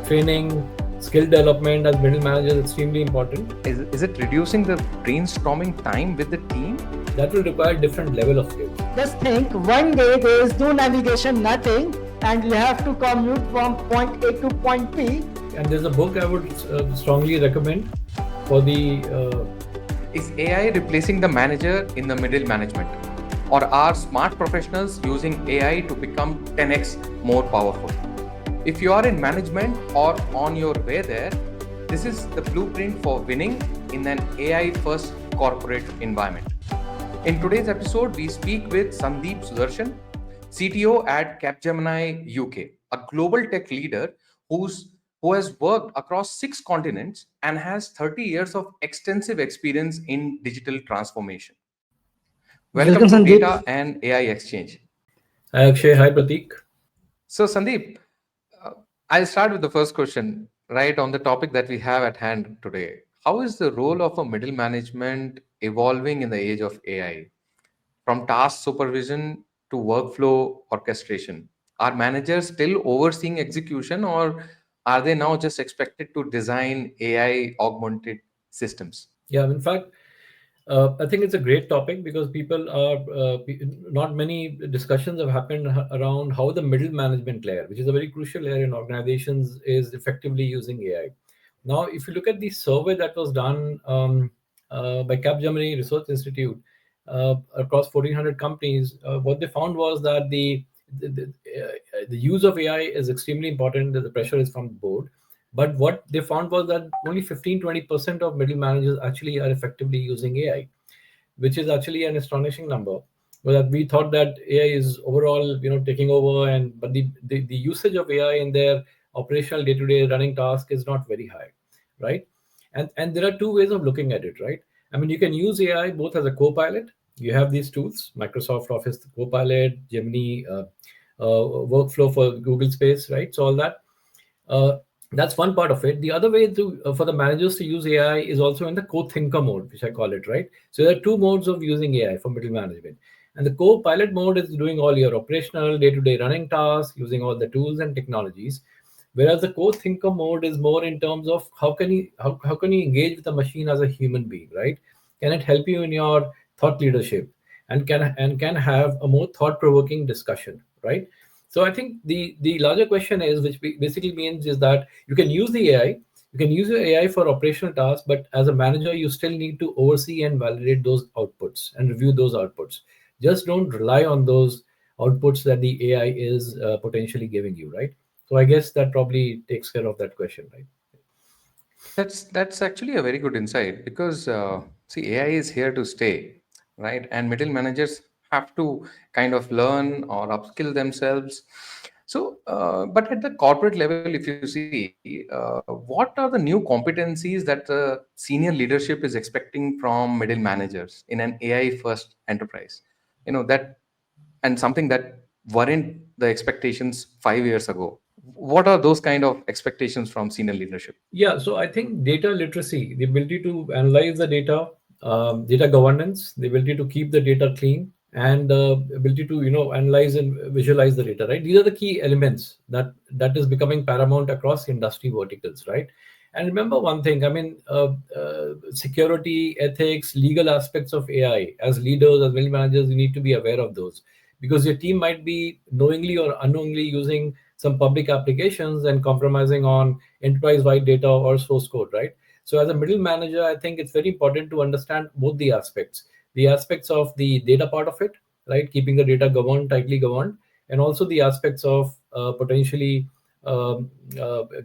training, skill development as middle managers is extremely important. Is it reducing the brainstorming time with the team? That will require different level of skills. Just think, one day there is no navigation, nothing, and you have to commute from point A to point B. And there's a book I would strongly recommend for the... Is AI replacing the manager in the middle management? Or are smart professionals using AI to become 10x more powerful? If you are in management or on your way there, this is the blueprint for winning in an AI-first corporate environment. In today's episode, we speak with Sandeep Sudarshan, CTO at Capgemini UK, a global tech leader who has worked across 6 continents and has 30 years of extensive experience in digital transformation. Welcome to Sandeep. Data and AI Exchange. Hi Akshay, hi Prateek. So Sandeep, I'll start with the first question, right on the topic that we have at hand today. How is the role of a middle management evolving in the age of AI? From task supervision to workflow orchestration, are managers still overseeing execution, or are they now just expected to design AI augmented systems? Yeah, in fact, I think it's a great topic because people are not many discussions have happened around how the middle management layer, which is a very crucial layer in organizations, is effectively using AI. Now, if you look at the survey that was done by Capgemini Research Institute across 1,400 companies, what they found was that the use of AI is extremely important. That the pressure is from the board. But what they found was that only 15-20% of middle managers actually are effectively using AI, which is actually an astonishing number. Well, that we thought that AI is overall, taking over, but the usage of AI in their operational day-to-day running task is not very high, right? And there are two ways of looking at it, right? I mean, you can use AI both as a co-pilot. You have these tools, Microsoft Office Copilot, Gemini, workflow for Google Space, right? So all that. That's one part of it. The other way for the managers to use AI is also in the co-thinker mode, which I call it, right? So there are two modes of using AI for middle management. And the co-pilot mode is doing all your operational day-to-day running tasks, using all the tools and technologies. Whereas the co-thinker mode is more in terms of how can you engage with the machine as a human being, right? Can it help you in your thought leadership and can have a more thought-provoking discussion, right? So I think the larger question is, which basically means is that you can use the AI, you can use your AI for operational tasks, but as a manager, you still need to oversee and validate those outputs and review those outputs. Just don't rely on those outputs that the AI is potentially giving you, right? So I guess that probably takes care of that question, right? That's actually a very good insight because see, AI is here to stay, right? And middle managers have to kind of learn or upskill themselves. So, but at the corporate level, if you see, what are the new competencies that the senior leadership is expecting from middle managers in an AI first enterprise? That, and something that weren't the expectations 5 years ago. What are those kind of expectations from senior leadership? Yeah, so I think data literacy, the ability to analyze the data, data governance, the ability to keep the data clean, and the ability to analyze and visualize the data, right? These are the key elements that is becoming paramount across industry verticals, right? And remember one thing, I mean, security, ethics, legal aspects of AI. As leaders, as middle managers, you need to be aware of those because your team might be knowingly or unknowingly using some public applications and compromising on enterprise-wide data or source code, right? So as a middle manager, I think it's very important to understand both the aspects of the data part of it, right? Keeping the data tightly governed, and also the aspects of potentially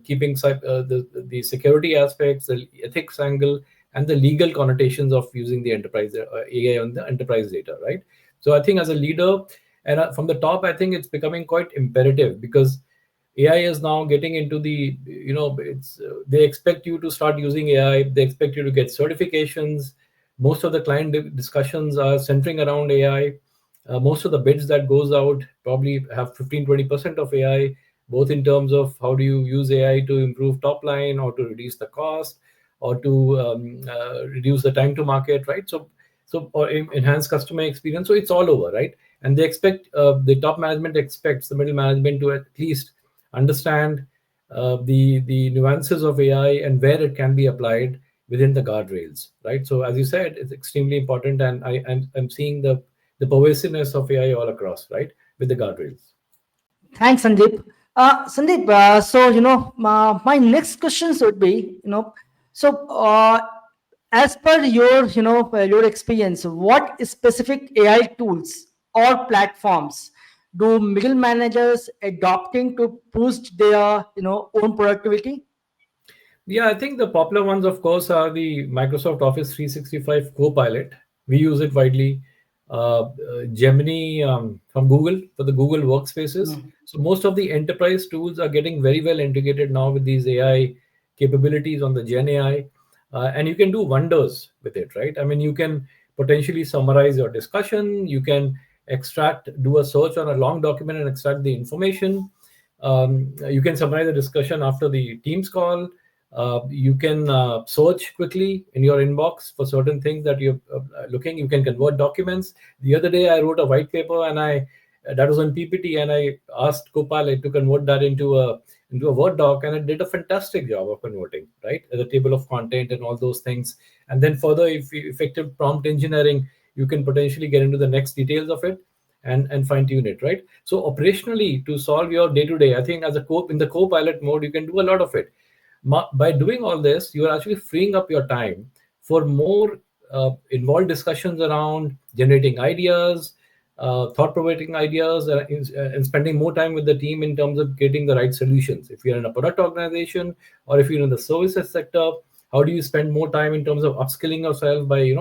keeping the security aspects, the ethics angle, and the legal connotations of using the enterprise AI on the enterprise data, right? So I think as a leader, and from the top, I think it's becoming quite imperative because AI is now getting into the, they expect you to start using AI. They expect you to get certifications. Most of the client discussions are centering around AI. Most of the bids that goes out probably have 15-20% of AI, both in terms of how do you use AI to improve top line or to reduce the cost or to reduce the time to market, right? So or enhance customer experience. So it's all over, right? And they expect the top management expects the middle management to at least understand the nuances of AI and where it can be applied within the guardrails, right? So as you said, it's extremely important, and I'm seeing the pervasiveness of AI all across, right, with the guardrails. Thanks, Sandeep. Sandeep, so my next questions would be, so as per your your experience, what specific AI tools or platforms do middle managers adopting to boost their own productivity? Yeah, I think the popular ones, of course, are the Microsoft Office 365 Copilot. We use it widely. Gemini from Google for the Google workspaces. Hmm. So most of the enterprise tools are getting very well integrated now with these AI capabilities on the Gen AI, and you can do wonders with it, right? I mean, you can potentially summarize your discussion. You can do a search on a long document and extract the information. You can summarize the discussion after the Teams call. You can search quickly in your inbox for certain things that you're looking. You can convert documents. The other day, I wrote a white paper, and I that was on PPT, and I asked Copilot to convert that into a Word doc, and it did a fantastic job of converting, right, the table of content and all those things. And then further, if you effective prompt engineering, you can potentially get into the next details of it and fine tune it, right? So operationally, to solve your day to day, I think as a co in the Copilot mode, you can do a lot of it. By doing all this, you are actually freeing up your time for more involved discussions around generating ideas, thought-provoking ideas, and spending more time with the team in terms of getting the right solutions. If you're in a product organization or if you're in the services sector, how do you spend more time in terms of upskilling yourself by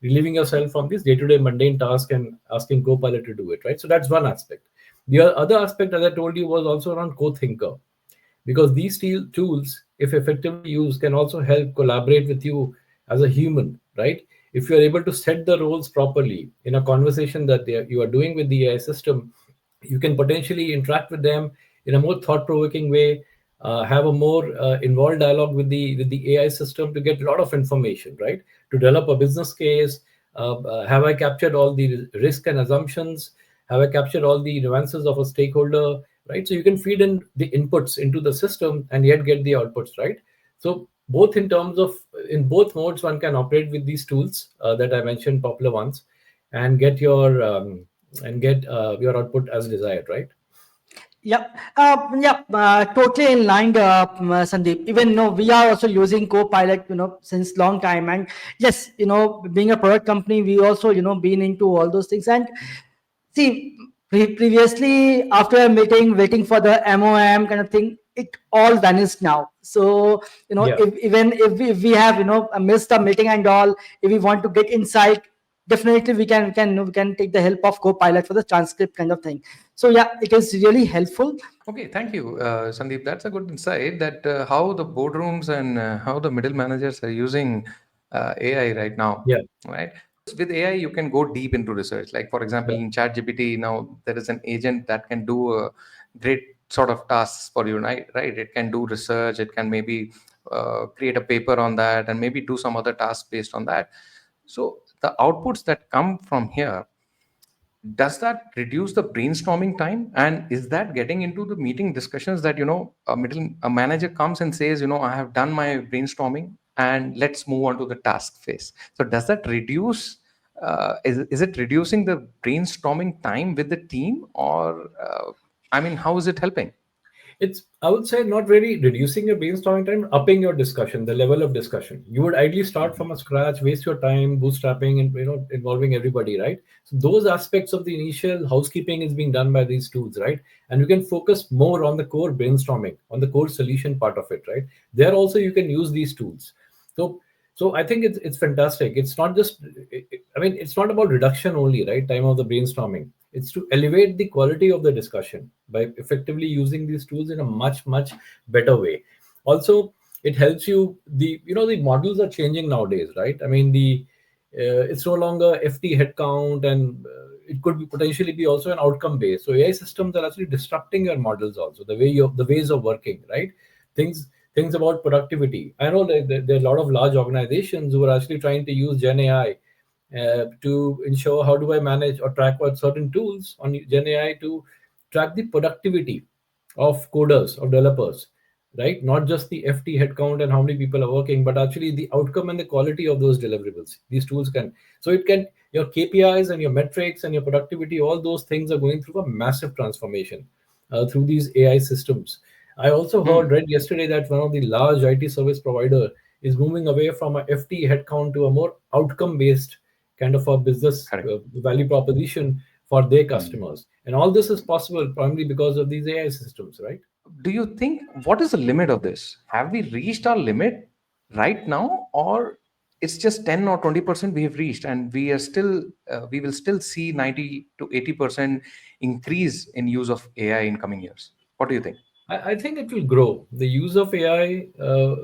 relieving yourself from these day-to-day mundane tasks and asking Copilot to do it, right? So that's one aspect. The other aspect, as I told you, was also around co-thinker, because these tools, if effectively used, can also help collaborate with you as a human, right? If you're able to set the roles properly in a conversation that you are doing with the AI system, you can potentially interact with them in a more thought-provoking way, have a more involved dialogue with the AI system to get a lot of information, right? To develop a business case, have I captured all the risk and assumptions? Have I captured all the nuances of a stakeholder? Right? So you can feed in the inputs into the system and yet get the outputs, right? So both in both modes, one can operate with these tools that I mentioned, popular ones, and get your output as desired, right? Yep. Totally in line, Sandeep. Even we are also using Copilot, since long time. And yes, being a product company, we also, been into all those things. And see, previously after a meeting, waiting for the MOM kind of thing, it all vanished now. So, Yeah. even if we have, missed the meeting and all, if we want to get insight, definitely we can take the help of Copilot for the transcript kind of thing. So yeah, it is really helpful. Okay, thank you, Sandeep. That's a good insight that how the boardrooms and how the middle managers are using AI right now, Yeah. right? With AI, you can go deep into research. Like, for example, Yeah. in ChatGPT, now there is an agent that can do great sort of tasks for you, right? Right? It can do research. It can maybe create a paper on that and maybe do some other tasks based on that. So the outputs that come from here, does that reduce the brainstorming time, and is that getting into the meeting discussions that a manager comes and says, I have done my brainstorming and let's move on to the task phase? So does that reduce is it reducing the brainstorming time with the team, or I mean, how is it helping? It's, I would say, not really reducing your brainstorming time, upping your discussion, the level of discussion. You would ideally start from a scratch, waste your time bootstrapping and involving everybody, right? So those aspects of the initial housekeeping is being done by these tools, right? And you can focus more on the core brainstorming, on the core solution part of it, right? There also you can use these tools. So I think it's fantastic. It's not just, I mean, it's not about reduction only, right? Time of the brainstorming. It's to elevate the quality of the discussion by effectively using these tools in a much better way. Also, it helps you. The models are changing nowadays, right? I mean, it's no longer FT headcount, and it could potentially be also an outcome based. So AI systems are actually disrupting your models also, the ways of working, right? Things about productivity. I know that there are a lot of large organizations who are actually trying to use Gen AI to ensure how do I manage or track what certain tools on Gen AI to track the productivity of coders or developers. right? Not just the FT headcount and how many people are working, but actually the outcome and the quality of those deliverables. These tools can, so it can, your KPIs and your metrics and your productivity, all those things are going through a massive transformation through these AI systems. I also read yesterday that one of the large IT service provider is moving away from a FT headcount to a more outcome based kind of a business Correct. value proposition for their customers. And all this is possible primarily because of these AI systems, right? Do you think, what is the limit of this? Have we reached our limit right now, or it's just 10 or 20% we have reached, and we are still we will still see 90 to 80% increase in use of AI in coming years? What do you think? I think it will grow. The use of AI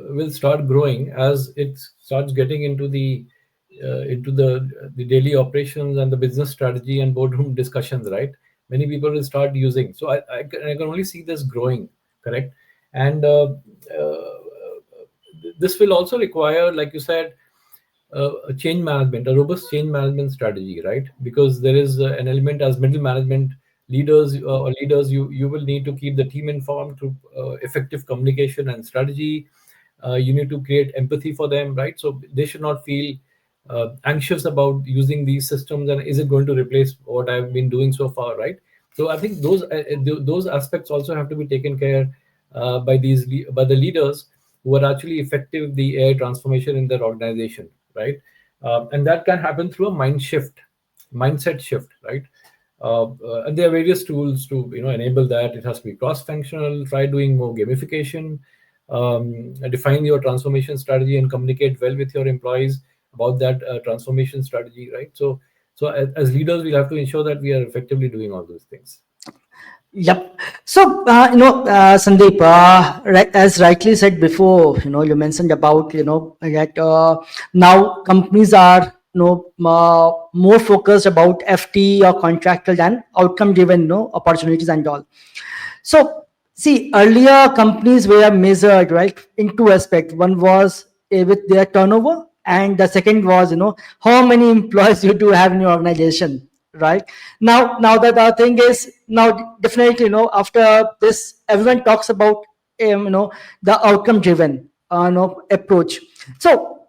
will start growing as it starts getting into the daily operations and the business strategy and boardroom discussions. Right, many people will start using. So I can only see this growing. Correct, and this will also require, like you said, a change management, a robust change management strategy, right? Because there is an element as middle management leaders, you will need to keep the team informed through effective communication and strategy. You need to create empathy for them, right? So they should not feel anxious about using these systems and is it going to replace what I've been doing so far, right? So I think those aspects also have to be taken care by the leaders who are actually effective the AI transformation in their organization, right? And that can happen through a mindset shift, right? And there are various tools to enable that. It has to be cross-functional. Try doing more gamification. Define your transformation strategy and communicate well with your employees about that transformation strategy, right? So as leaders, we have to ensure that we are effectively doing all those things. Yep. So, Sandeep, as rightly said before, you mentioned about, that now companies are, more focused about FT or contractual than outcome driven, opportunities and all. So, see, earlier companies were measured, right, in two aspects. One was with their turnover, and the second was, how many employees you do have in your organization, right? Now that the thing is, now definitely, after this, everyone talks about, the outcome driven, approach. So,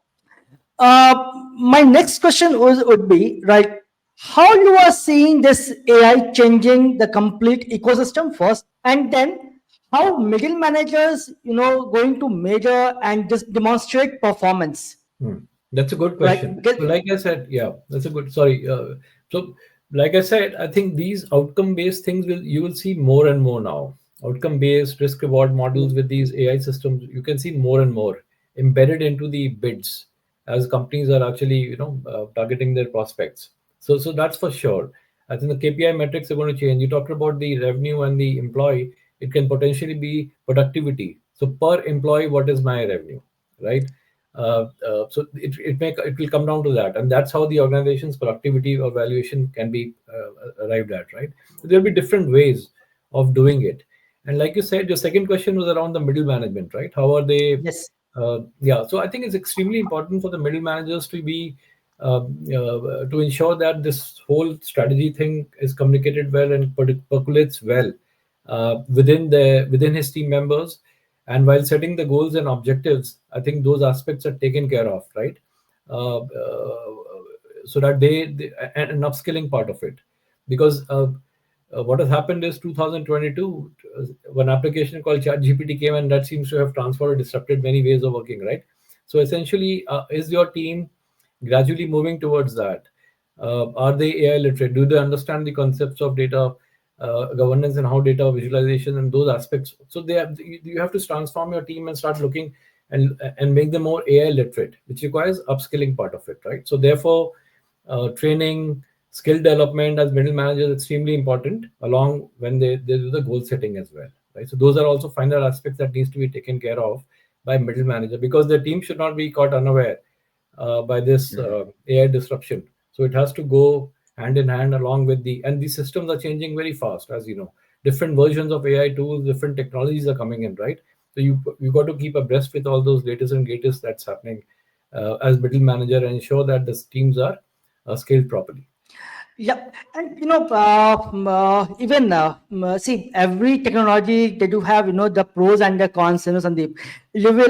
my next question would be, right, how you are seeing this AI changing the complete ecosystem first, and then how middle managers, going to measure and just demonstrate performance, Hmm. That's a good right? question. So like I said, yeah, that's a good. Sorry. So, like I said, I think these outcome-based things you will see more and more now. Outcome-based risk-reward models with these AI systems, you can see more and more embedded into the bids as companies are actually targeting their prospects. So that's for sure. I think the KPI metrics are going to change. You talked about the revenue and the employee. It can potentially be productivity. So per employee, what is my revenue, right? So it will come down to that, and that's how the organization's productivity or valuation can be arrived at, right? So there'll be different ways of doing it. And like you said, your second question was around the middle management, right? How are they? Yes. Yeah, so I think it's extremely important for the middle managers to be to ensure that this whole strategy thing is communicated well and percolates well within his team members. And while setting the goals and objectives, I think those aspects are taken care of, right? uh, uh, so that they and an upskilling part of it, because what has happened is 2022, one application called ChatGPT came, and that seems to have transformed or disrupted many ways of working, right? So essentially, is your team gradually moving towards that? Are they AI literate? Do they understand the concepts of data governance and how data visualization and those aspects? So you have to transform your team and start looking and make them more AI literate, which requires upskilling part of it, right? So therefore, training, skill development as middle managers is extremely important along when they do the goal setting as well, right? So those are also final aspects that needs to be taken care of by middle manager, because the team should not be caught unaware by this AI disruption. So it has to go hand in hand along with and these systems are changing very fast, as you know. Different versions of AI tools, different technologies are coming in, right? So you got to keep abreast with all those latest and greatest that's happening as middle manager and ensure that the teams are scaled properly. Yeah, and even see, every technology they do have the pros and the cons. Sandeep,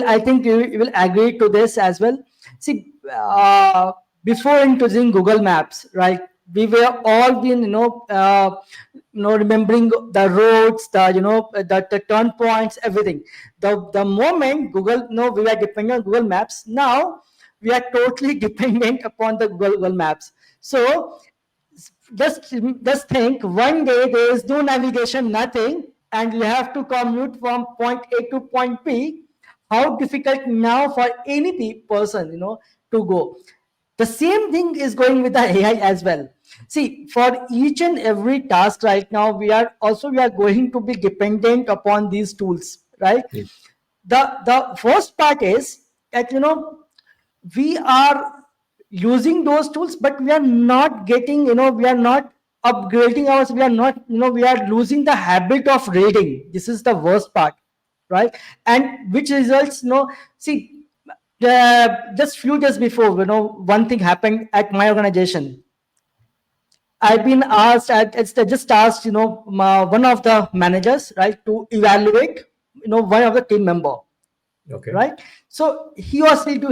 I think you will agree to this as well. See, before introducing Google Maps, right? We were all been remembering the roads, the turn points, everything. The moment Google, we were dependent on Google Maps. Now we are totally dependent upon the Google Maps. So just think, one day there is no navigation, nothing, and you have to commute from point A to point B. How difficult now for any person to go. The same thing is going with the AI as well. See, for each and every task right now, we are going to be dependent upon these tools, right? Yeah. The first part is that we are using those tools, but we are not getting, we are not upgrading ours. We are not, we are losing the habit of reading. This is the worst part, right? And which results, see, just few days before, one thing happened at my organization. I've been asked, it's just asked, one of the managers, right, to evaluate, one of the team member, Okay. right? So he or she do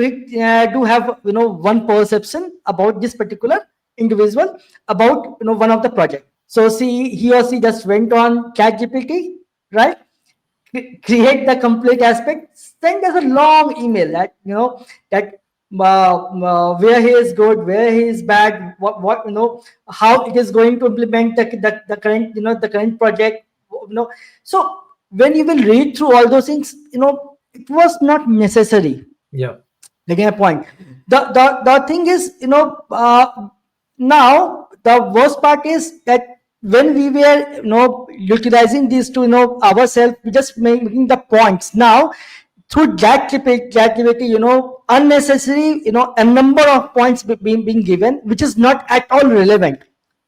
have one perception about this particular individual, about one of the project. So he or she just went on ChatGPT, right? Create the complete aspect, send us a long email that that where he is good, where he is bad, what how it is going to implement the current the current project. So when you will read through all those things, it was not necessary. Yeah. Getting a point. The thing is, now the worst part is that when we were utilizing these to ourselves, we just making the points. Now through ChatGPT, unnecessary, a number of points being given, which is not at all relevant,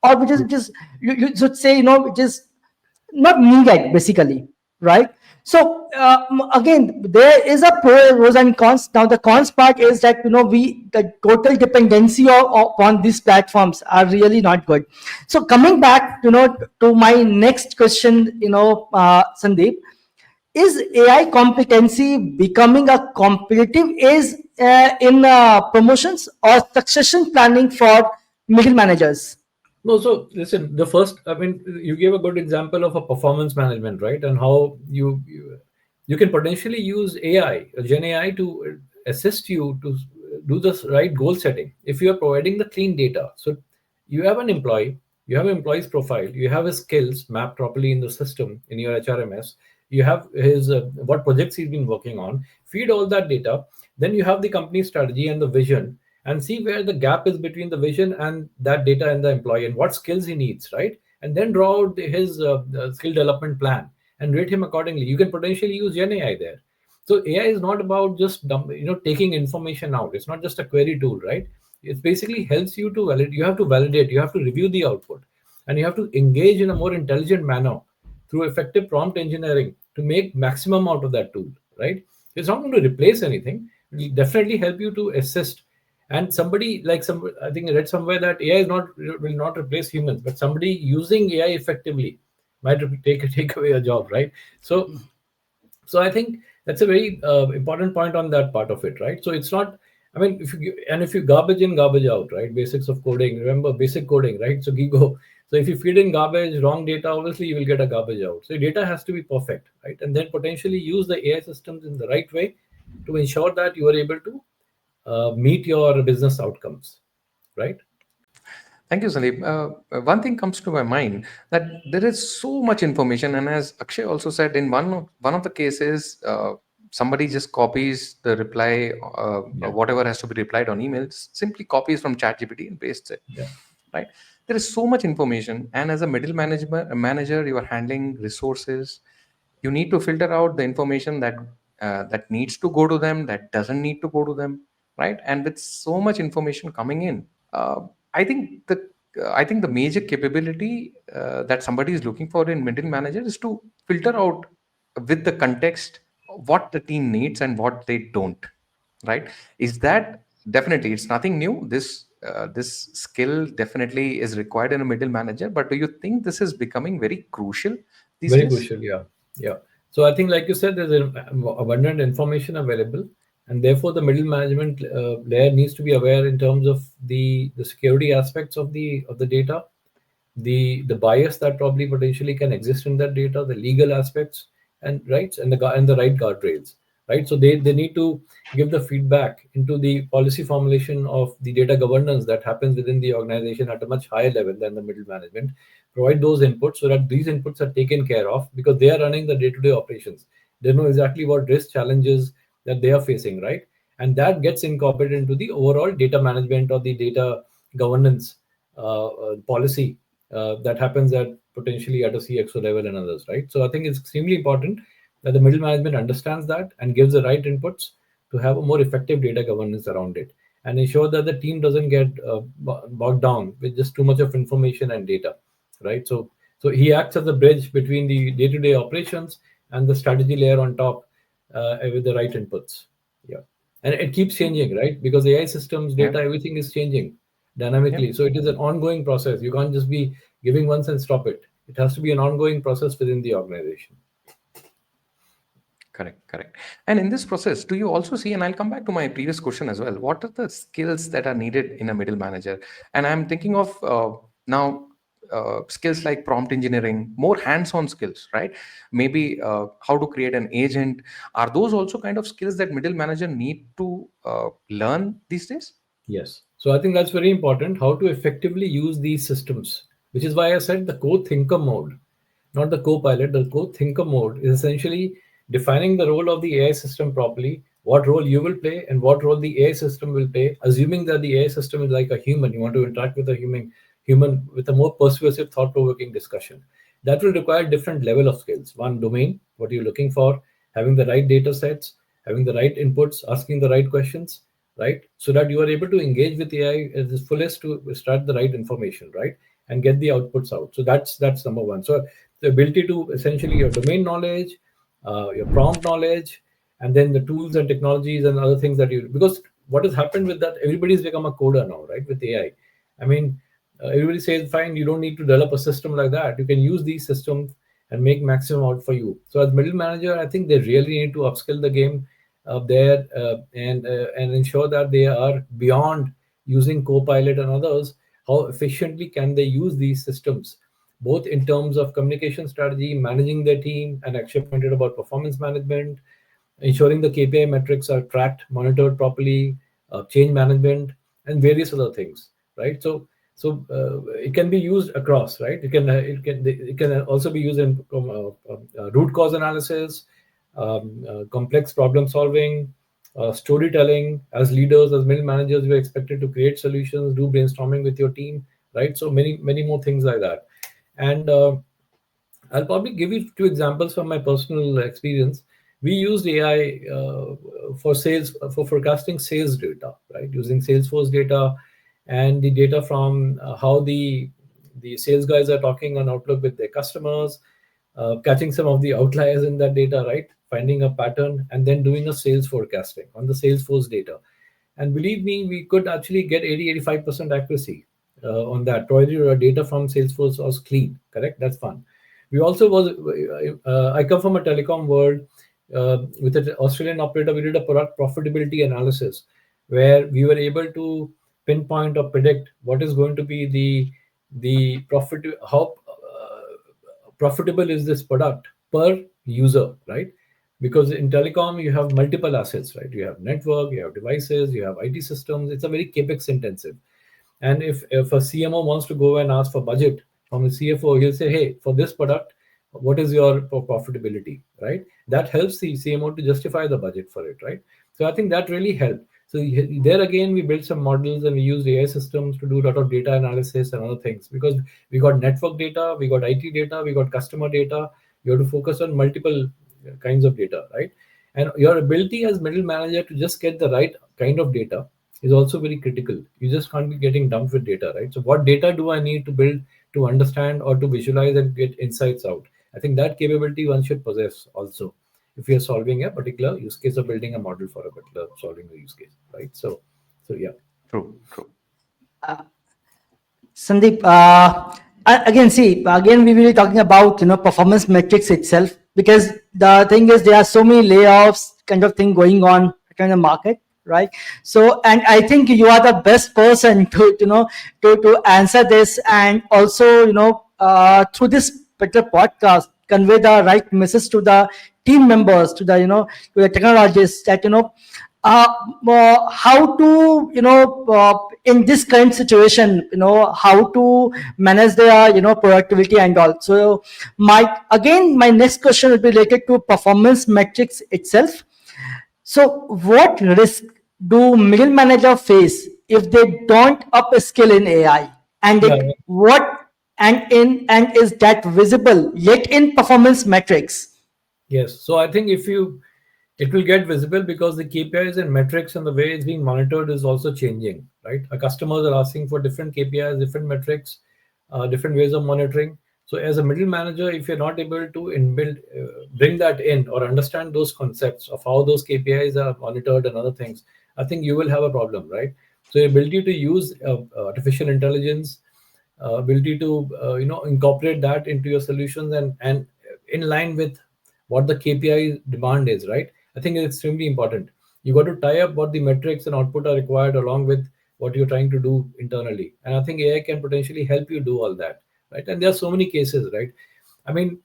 or which is you should say, which is not needed basically, right? So again, there is a pros and cons. Now the cons part is that we the total dependency on these platforms are really not good. So coming back to my next question, Sandeep, is AI competency becoming a competitive is in promotions or succession planning for middle managers? No, so listen, the first, I mean, you gave a good example of a performance management, right? And how you can potentially use AI, Gen AI, to assist you to do this right goal setting. If you are providing the clean data, so you have an employee, you have an employee's profile, you have his skills mapped properly in the system in your HRMS, you have his what projects he's been working on, feed all that data, then you have the company strategy and the vision, and see where the gap is between the vision and that data and the employee and what skills he needs, right? And then draw out his skill development plan and rate him accordingly. You can potentially use Gen AI there. So AI is not about just taking information out. It's not just a query tool, right? It basically helps you to validate. You have to validate. You have to review the output, and you have to engage in a more intelligent manner through effective prompt engineering to make maximum out of that tool, right? It's not going to replace anything. It will definitely help you to assist. And somebody like I think I read somewhere that AI is not will not replace humans, but somebody using AI effectively might take away a job, right? So I think that's a very important point on that part of it, right? So it's not, I mean, if you garbage in, garbage out, right? Basics of coding, remember basic coding, right? So you go. So if you feed in garbage, wrong data, obviously you will get a garbage out. So data has to be perfect, right? And then potentially use the AI systems in the right way to ensure that you are able to meet your business outcomes, right? Thank you, Sandeep. One thing comes to my mind, that there is so much information, and as Akshay also said, in one of the cases, somebody just copies the reply, Yeah, whatever has to be replied on emails, simply copies from ChatGPT and pastes it. yeah, Right? There is so much information, and as a manager, you are handling resources. You need to filter out the information that needs to go to them, that doesn't need to go to them, right? And with so much information coming in, uh, I think the major capability that somebody is looking for in middle manager is to filter out with the context what the team needs and what they don't, right? Is that definitely, it's nothing new. This this skill definitely is required in a middle manager, but do you think this is becoming very crucial these Very days? crucial, yeah. Yeah. So I think, like you said, there's abundant information available, and therefore the middle management layer needs to be aware in terms of the security aspects of the data, the bias that probably potentially can exist in that data, the legal aspects and rights, and the right guardrails, right? So they need to give the feedback into the policy formulation of the data governance that happens within the organization at a much higher level than the middle management. Provide those inputs so that these inputs are taken care of, because they are running the day-to-day operations. They know exactly what risk challenges that they are facing, right? And that gets incorporated into the overall data management or the data governance policy that happens at potentially at a CXO level and others, right? So I think it's extremely important that the middle management understands that and gives the right inputs to have a more effective data governance around it, and ensure that the team doesn't get bogged down with just too much of information and data, right? So he acts as a bridge between the day-to-day operations and the strategy layer on top, with the right inputs. Yeah, and it keeps changing, right? Because AI systems, Yeah. data, everything is changing Yeah. dynamically. So it is an ongoing process. You can't just be giving once and stop it. It has to be an ongoing process within the organization. Correct, correct. And in this process, do you also see, and I'll come back to my previous question as well, what are the skills that are needed in a middle manager? And I'm thinking of now skills like prompt engineering, more hands on skills, right? Maybe how to create an agent. Are those also kind of skills that middle manager need to learn these days? Yes. So I think that's very important, how to effectively use these systems, which is why I said the co-thinker mode, not the co-pilot. The co-thinker mode is essentially defining the role of the AI system properly, what role you will play and what role the AI system will play, assuming that the AI system is like a human. You want to interact with a human with a more persuasive, thought-provoking discussion. That will require different level of skills. One, domain, what you're looking for, having the right data sets, having the right inputs, asking the right questions, right? So that you are able to engage with AI at its fullest to extract the right information, right? And get the outputs out. So that's number one. So the ability to essentially your domain knowledge, your prompt knowledge, and then the tools and technologies and other things that you, because what has happened with that, everybody's become a coder now, right? With AI. I mean, everybody says, fine, you don't need to develop a system like that. You can use these systems and make maximum out for you. So as middle manager, I think they really need to upskill the game there, and ensure that they are beyond using Copilot and others. How efficiently can they use these systems, both in terms of communication strategy, managing their team, and actually pointed about performance management, ensuring the KPI metrics are tracked, monitored properly, change management, and various other things, right? So it can be used across, right? It can also be used in root cause analysis, complex problem solving, storytelling. As leaders, as middle managers, you're expected to create solutions, do brainstorming with your team, right? So many more things like that. And I'll probably give you two examples from my personal experience. We used AI for sales, for forecasting sales data, right? Using Salesforce data and the data from how the sales guys are talking on Outlook with their customers, catching some of the outliers in that data, right? Finding a pattern and then doing a sales forecasting on the Salesforce data. And believe me, we could actually get 80-85% accuracy on that, provided your data from Salesforce was clean, correct? That's fun. We also was, I come from a telecom world. With an Australian operator, we did a product profitability analysis where we were able to pinpoint or predict what is going to be the profit, how profitable is this product per user, right? Because in telecom you have multiple assets, right? You have network, you have devices, you have IT systems. It's a very capex intensive. And if a CMO wants to go and ask for budget from a CFO, he'll say, hey, for this product, what is your profitability, right? That helps the CMO to justify the budget for it, right? So I think that really helped. So there again, we built some models and we used AI systems to do a lot of data analysis and other things, because we got network data, we got IT data, we got customer data. You have to focus on multiple kinds of data, right? And your ability as middle manager to just get the right kind of data is also very critical. You just can't be getting dumped with data, right? So what data do I need to build to understand or to visualize and get insights out? I think that capability one should possess also if you're solving a particular use case or building a model for a particular solving a use case, right? So yeah. True, true. Sandeep, again, see, again, we will be talking about, performance metrics itself, because the thing is there are so many layoffs kind of thing going on in the market, right? So, and I think you are the best person to, to answer this, and also, through this particular podcast, convey the right message to the team members, to the, to the technologists, that, uh, how to, in this current situation, how to manage their, productivity and all. So my next question will be related to performance metrics itself. So what risk do middle manager face if they don't upskill in AI, and Yeah. what, and is that visible yet in performance metrics? Yes. So I think it will get visible because the KPIs and metrics and the way it's being monitored is also changing, right? Our customers are asking for different KPIs, different metrics, different ways of monitoring. So as a middle manager, if you're not able to bring that in or understand those concepts of how those KPIs are monitored and other things, I think you will have a problem, right? So your ability to use artificial intelligence, ability to incorporate that into your solutions and in line with what the KPI demand is, right? I think it's extremely important. You got to tie up what the metrics and output are required along with what you're trying to do internally, and I think AI can potentially help you do all that, right? And there are so many cases, right? I mean,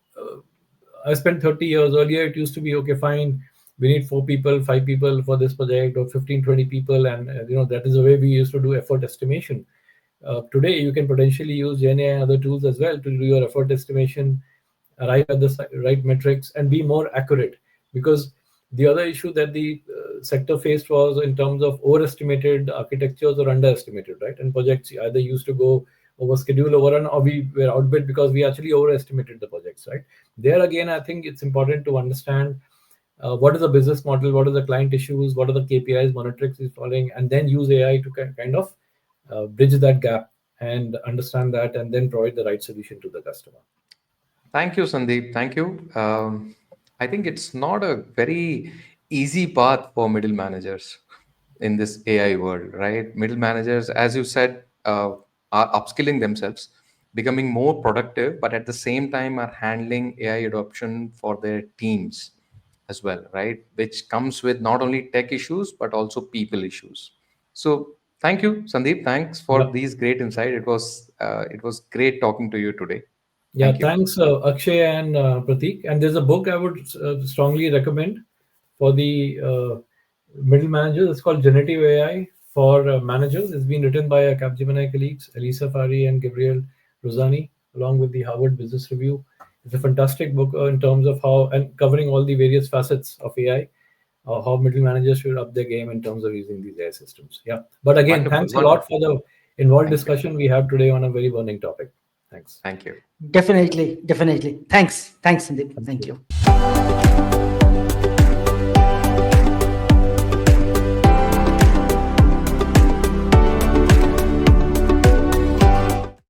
I spent 30 years earlier. It used to be okay, fine. We need 4 people, 5 people for this project, or 15, 20 people. And, that is the way we used to do effort estimation. Today, you can potentially use GenAI and other tools as well to do your effort estimation, arrive at the right metrics, and be more accurate. Because the other issue that the sector faced was in terms of overestimated architectures or underestimated, right? And projects either used to go over schedule, overrun, or we were outbid because we actually overestimated the projects, right? There again, I think it's important to understand what is the business model, what are the client issues, what are the KPIs, metrics is following, and then use AI to kind of bridge that gap and understand that, and then provide the right solution to the customer. Thank you, Sandeep. Thank you. I think it's not a very easy path for middle managers in this AI world, right? Middle managers, as you said, are upskilling themselves, becoming more productive, but at the same time are handling AI adoption for their teams as well, right? Which comes with not only tech issues but also people issues. So, thank you, Sandeep. Thanks for Yeah. these great insight. It was great talking to you today. Yeah, Thank you. thanks, Akshay and Pratik. And there's a book I would strongly recommend for the middle managers. It's called Generative AI for Managers. It's been written by Capgemini colleagues, Elisa Fari and Gabriel Rosani, along with the Harvard Business Review. It's a fantastic book in terms of how, and covering all the various facets of AI, how middle managers should up their game in terms of using these AI systems. Yeah. But again, Wonderful, thanks a lot for wonderful. the involved Thank you. discussion we have today on a very burning topic. Thanks. Thank you. Definitely, definitely. Thanks, Sandeep. Thank Thank you. you.